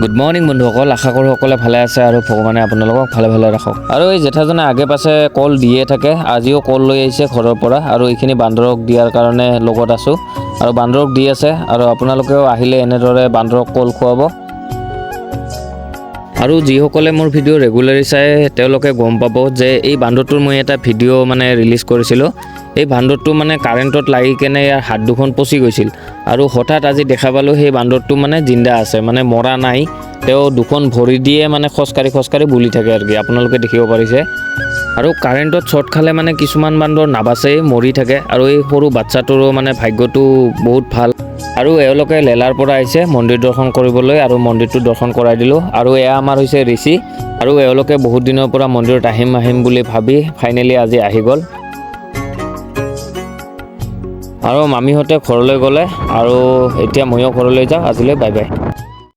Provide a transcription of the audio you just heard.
Good morning বন্ধুসকল, আশা কৰোঁ সকলে ভালে আছে আৰু ভগৱানে আপোনালোকক ভালে ভালে ৰাখক। আৰু এই জেঠাজনে আগে পাছে কল দিয়ে থাকে, আজিও কল লৈ আহিছে ঘৰৰ পৰা আৰু এইখিনি বান্দৰক দিয়াৰ কাৰণে লগত আছোঁ আৰু বান্দৰক দি আছে আৰু আপোনালোকেও আহিলে এনেদৰে বান্দৰক কল খুৱাব। আৰু যিসকলে মোৰ ভিডিঅ' ৰেগুলাৰি চাই তেওঁলোকে গম পাব যে এই বান্দৰটোৰ মই এটা ভিডিঅ' ৰিলিজ কৰিছিলোঁ। এই বান্দৰটো কাৰেণ্টত লাগি কেনে ইয়াৰ হাত দুখন পচি গৈছিল আৰু হঠাৎ আজি দেখা পালোঁ সেই বান্দৰটো জিন্দা আছে, মৰা নাই। তেওঁ দুখন ভৰি দিয়ে খোজকাঢ়ি বুলি থাকে আৰু কি আপোনালোকে দেখিব পাৰিছে। আৰু কাৰেণ্টত শ্বৰ্ট খালে কিছুমান বান্দৰ নাবাচেই, মৰি থাকে। আৰু এই সৰু বাচ্চাটোৰো ভাগ্যটো বহুত ভাল। আৰু এওঁলোকে লেলাৰ পৰা আহিছে মন্দিৰ দৰ্শন কৰিবলৈ আৰু মন্দিৰটো দৰ্শন কৰাই দিলোঁ। আৰু এয়া আমাৰ হৈছে ঋষি আৰু এওঁলোকে বহুত দিনৰ পৰা মন্দিৰত আহিম বুলি ভাবি ফাইনেলি আজি আহি গ'ল। আৰু মামীহঁতে ঘৰলৈ গ'লে আৰু এতিয়া ময়ো ঘৰলৈ যাওঁ। আজিলৈ বাই বাই।